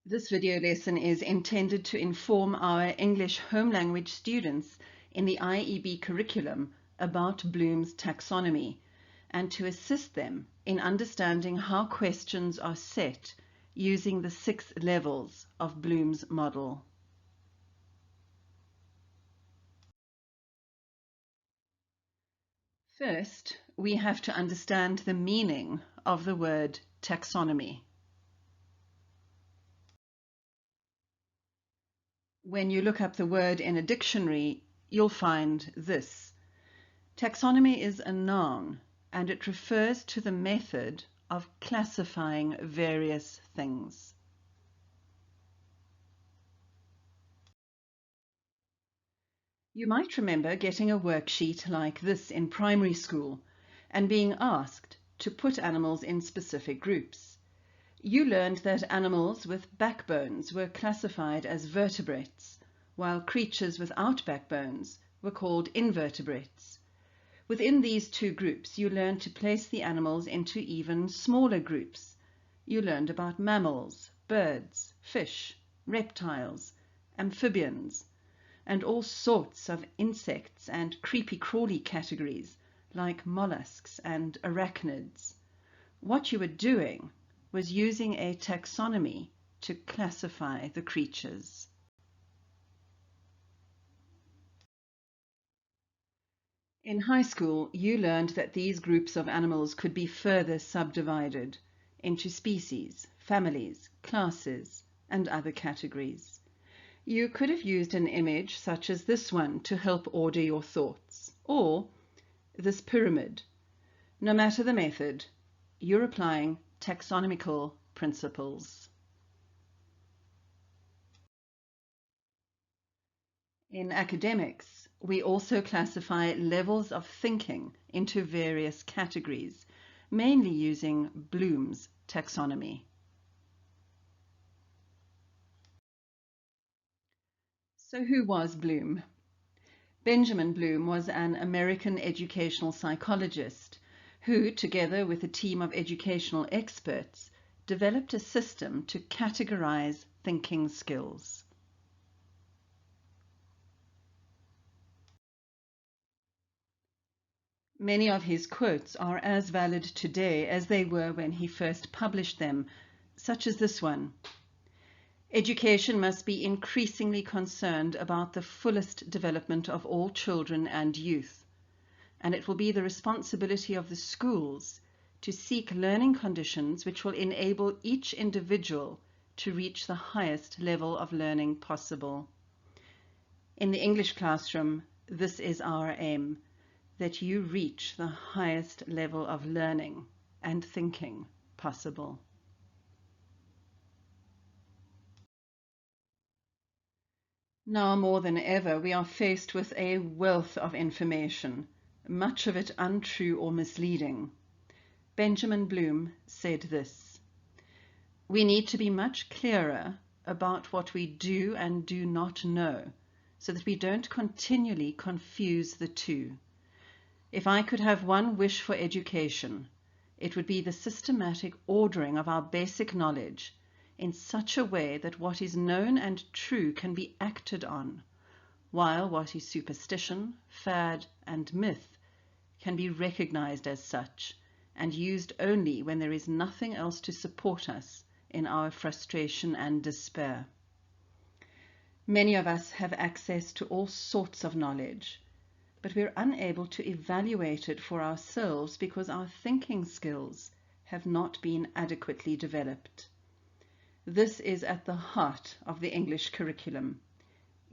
This video lesson is intended to inform our English home language students in the IEB curriculum about Bloom's taxonomy and to assist them in understanding how questions are set using the 6 levels of Bloom's model. First, we have to understand the meaning of the word taxonomy. When you look up the word in a dictionary, you'll find this. Taxonomy is a noun, and it refers to the method of classifying various things. You might remember getting a worksheet like this in primary school and being asked to put animals in specific groups. You learned that animals with backbones were classified as vertebrates, while creatures without backbones were called invertebrates. Within these two groups, you learned to place the animals into even smaller groups. You learned about mammals, birds, fish, reptiles, amphibians, and all sorts of insects and creepy-crawly categories like mollusks and arachnids. What you were doing was using a taxonomy to classify the creatures. In high school, you learned that these groups of animals could be further subdivided into species, families, classes, and other categories. You could have used an image such as this one to help order your thoughts, or this pyramid. No matter the method, you're applying taxonomical principles. In academics, we also classify levels of thinking into various categories, mainly using Bloom's taxonomy. So who was Bloom? Benjamin Bloom was an American educational psychologist who, together with a team of educational experts, developed a system to categorize thinking skills. Many of his quotes are as valid today as they were when he first published them, such as this one. Education must be increasingly concerned about the fullest development of all children and youth, and it will be the responsibility of the schools to seek learning conditions which will enable each individual to reach the highest level of learning possible. In the English classroom, this is our aim, that you reach the highest level of learning and thinking possible. Now more than ever, we are faced with a wealth of information, much of it untrue or misleading. Benjamin Bloom said this: "We need to be much clearer about what we do and do not know, so that we don't continually confuse the two. If I could have one wish for education, it would be the systematic ordering of our basic knowledge in such a way that what is known and true can be acted on, while what is superstition, fad, and myth can be recognized as such and used only when there is nothing else to support us in our frustration and despair. Many of us have access to all sorts of knowledge, but we're unable to evaluate it for ourselves because our thinking skills have not been adequately developed. This is at the heart of the English curriculum,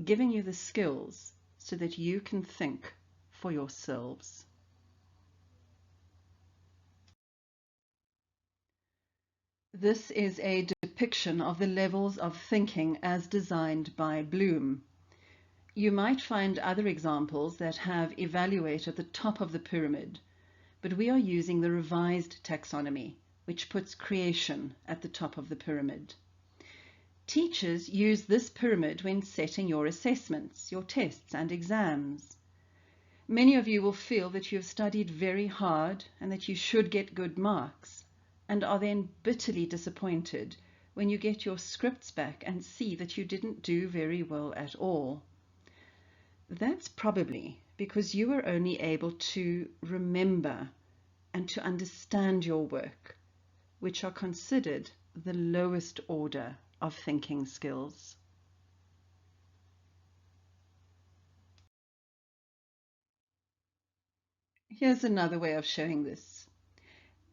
giving you the skills so that you can think for yourselves." This is a depiction of the levels of thinking as designed by Bloom. You might find other examples that have evaluate at the top of the pyramid, but we are using the revised taxonomy, which puts creation at the top of the pyramid. Teachers use this pyramid when setting your assessments, your tests and exams. Many of you will feel that you have studied very hard and that you should get good marks, and are then bitterly disappointed when you get your scripts back and see that you didn't do very well at all? That's probably because you were only able to remember and to understand your work, which are considered the lowest order of thinking skills. Here's another way of showing this.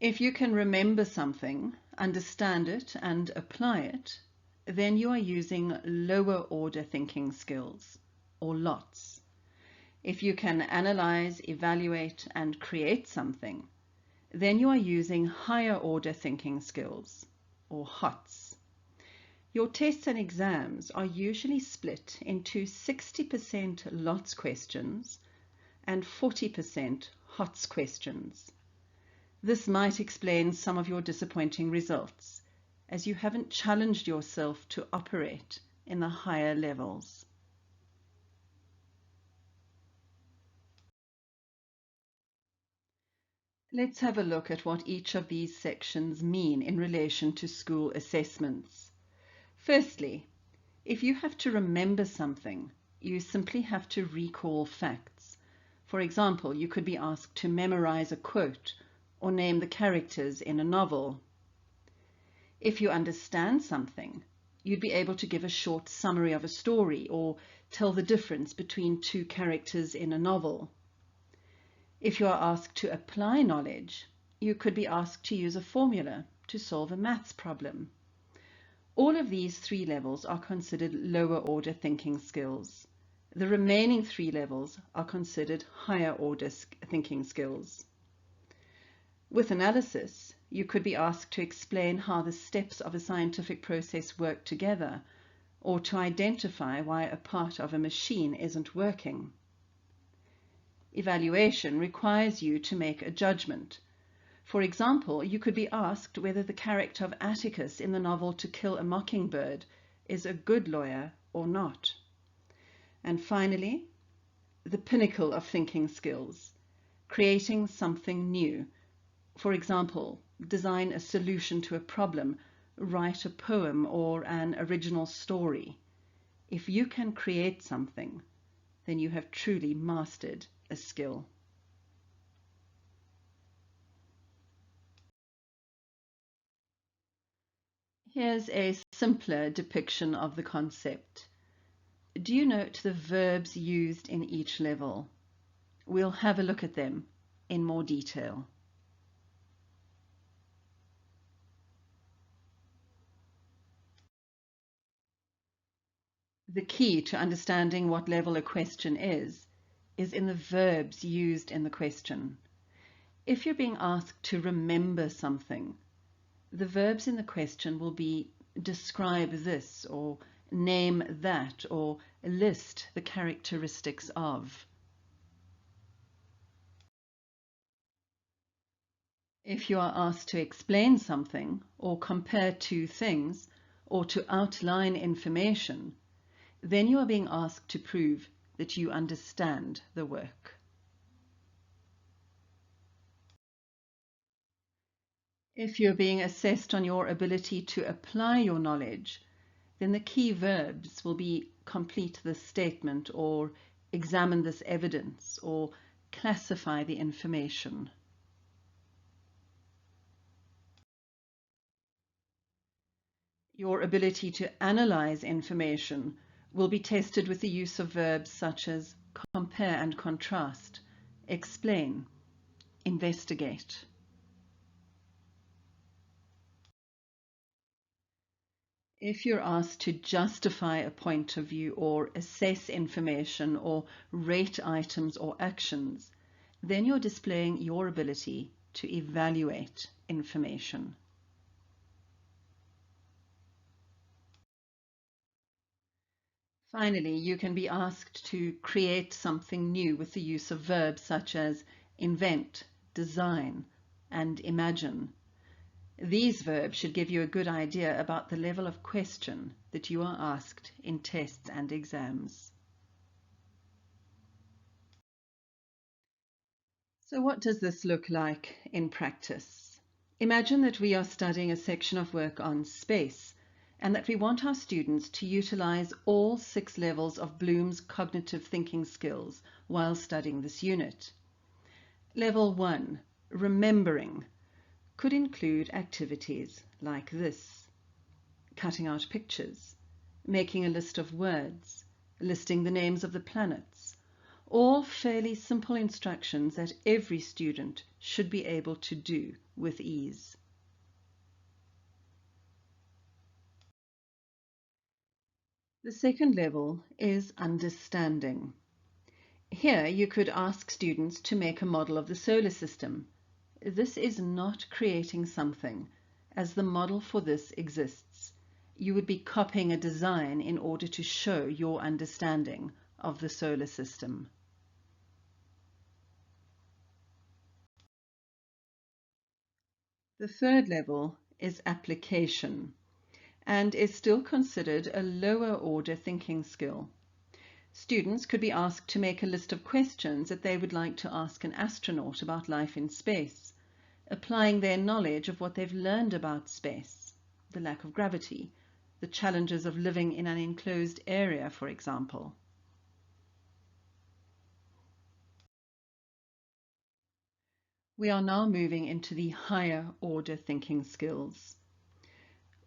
If you can remember something, understand it, and apply it, then you are using lower order thinking skills, or LOTS. If you can analyze, evaluate, and create something, then you are using higher order thinking skills, or HOTS. Your tests and exams are usually split into 60% LOTS questions and 40% HOTS questions. This might explain some of your disappointing results, as you haven't challenged yourself to operate in the higher levels. Let's have a look at what each of these sections mean in relation to school assessments. Firstly, if you have to remember something, you simply have to recall facts. For example, you could be asked to memorize a quote or name the characters in a novel. If you understand something, you'd be able to give a short summary of a story or tell the difference between two characters in a novel. If you are asked to apply knowledge, you could be asked to use a formula to solve a maths problem. All of these three levels are considered lower order thinking skills. The remaining three levels are considered higher order thinking skills. With analysis, you could be asked to explain how the steps of a scientific process work together, or to identify why a part of a machine isn't working. Evaluation requires you to make a judgment. For example, you could be asked whether the character of Atticus in the novel To Kill a Mockingbird is a good lawyer or not. And finally, the pinnacle of thinking skills, creating something new. For example, design a solution to a problem, write a poem or an original story. If you can create something, then you have truly mastered a skill. Here's a simpler depiction of the concept. Do you note the verbs used in each level? We'll have a look at them in more detail. The key to understanding what level a question is in the verbs used in the question. If you're being asked to remember something, the verbs in the question will be describe this, or name that, or list the characteristics of. If you are asked to explain something, or compare two things, or to outline information, then you are being asked to prove that you understand the work. If you're being assessed on your ability to apply your knowledge, then the key verbs will be complete this statement, or examine this evidence, or classify the information. Your ability to analyze information will be tested with the use of verbs such as compare and contrast, explain, investigate. If you're asked to justify a point of view or assess information or rate items or actions, then you're displaying your ability to evaluate information. Finally, you can be asked to create something new with the use of verbs such as invent, design, and imagine. These verbs should give you a good idea about the level of question that you are asked in tests and exams. So what does this look like in practice? Imagine that we are studying a section of work on space, and that we want our students to utilize all 6 levels of Bloom's cognitive thinking skills while studying this unit. Level 1, remembering, could include activities like this: cutting out pictures, making a list of words, listing the names of the planets, all fairly simple instructions that every student should be able to do with ease. The second level is understanding. Here you could ask students to make a model of the solar system. This is not creating something, as the model for this exists. You would be copying a design in order to show your understanding of the solar system. The third level is application, and is still considered a lower order thinking skill. Students could be asked to make a list of questions that they would like to ask an astronaut about life in space, applying their knowledge of what they've learned about space, the lack of gravity, the challenges of living in an enclosed area, for example. We are now moving into the higher order thinking skills.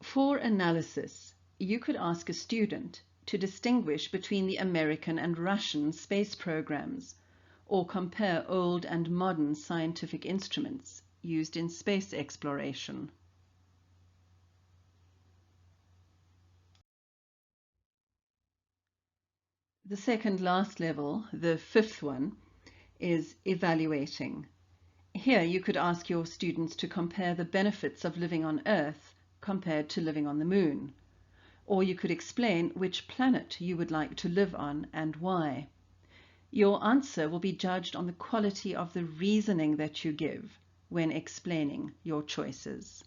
For analysis, you could ask a student to distinguish between the American and Russian space programs, or compare old and modern scientific instruments used in space exploration. The second last level, the fifth one, is evaluating. Here you could ask your students to compare the benefits of living on Earth compared to living on the Moon. Or you could explain which planet you would like to live on and why. Your answer will be judged on the quality of the reasoning that you give when explaining your choices.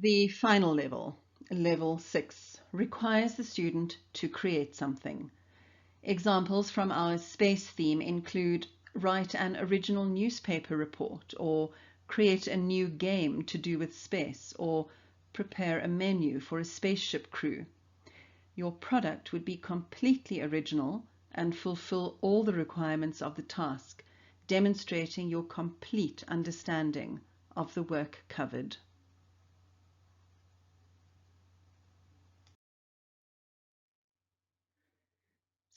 The final level, level 6, requires the student to create something. Examples from our space theme include write an original newspaper report, or create a new game to do with space, or prepare a menu for a spaceship crew. Your product would be completely original and fulfill all the requirements of the task, demonstrating your complete understanding of the work covered.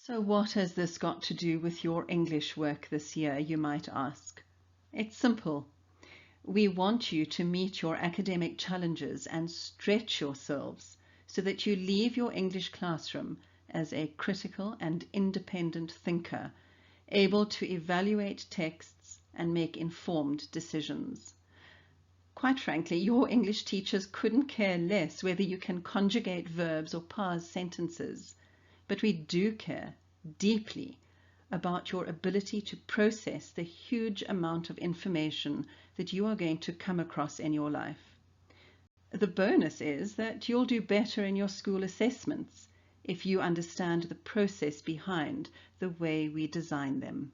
So what has this got to do with your English work this year, you might ask? It's simple. We want you to meet your academic challenges and stretch yourselves so that you leave your English classroom as a critical and independent thinker, able to evaluate texts and make informed decisions. Quite frankly, your English teachers couldn't care less whether you can conjugate verbs or parse sentences. But we do care deeply about your ability to process the huge amount of information that you are going to come across in your life. The bonus is that you'll do better in your school assessments if you understand the process behind the way we design them.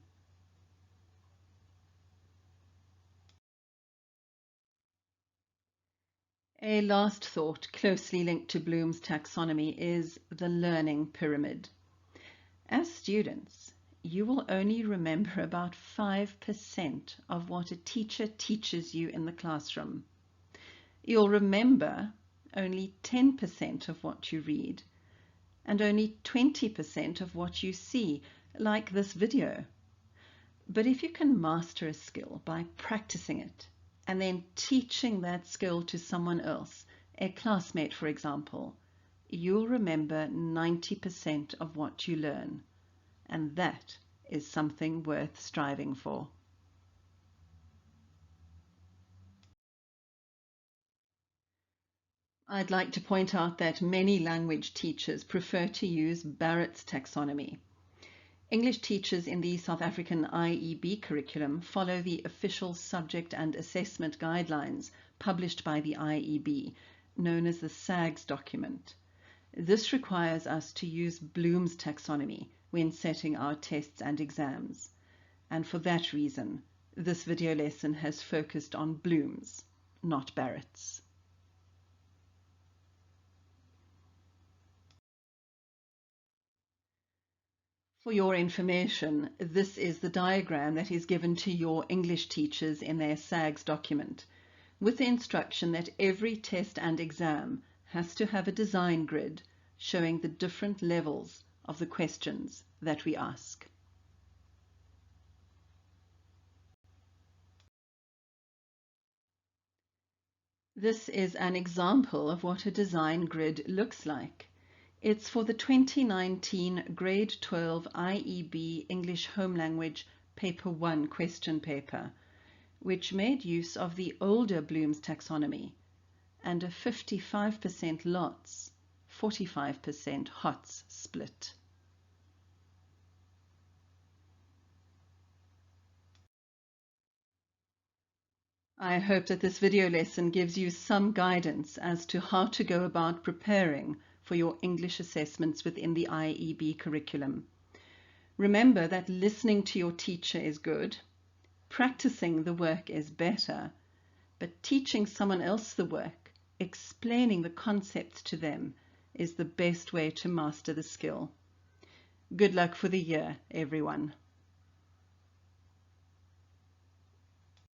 A last thought closely linked to Bloom's taxonomy is the learning pyramid. As students, you will only remember about 5% of what a teacher teaches you in the classroom. You'll remember only 10% of what you read, and only 20% of what you see, like this video. But if you can master a skill by practicing it, and then teaching that skill to someone else, a classmate for example, you'll remember 90% of what you learn, and that is something worth striving for. I'd like to point out that many language teachers prefer to use Barrett's taxonomy. English teachers in the South African IEB curriculum follow the official subject and assessment guidelines published by the IEB, known as the SAGS document. This requires us to use Bloom's taxonomy when setting our tests and exams, and for that reason, This video lesson has focused on Blooms, not Barretts. For your information, this is the diagram that is given to your English teachers in their SAGS document, with the instruction that every test and exam has to have a design grid showing the different levels of the questions that we ask. This is an example of what a design grid looks like. It's for the 2019 Grade 12 IEB English Home Language Paper 1 question paper, which made use of the older Bloom's taxonomy and a 55% lots, 45% HOTS split. I hope that this video lesson gives you some guidance as to how to go about preparing for your English assessments within the IEB curriculum. Remember that listening to your teacher is good, practicing the work is better, but teaching someone else the work, explaining the concepts to them, is the best way to master the skill. Good luck for the year, everyone.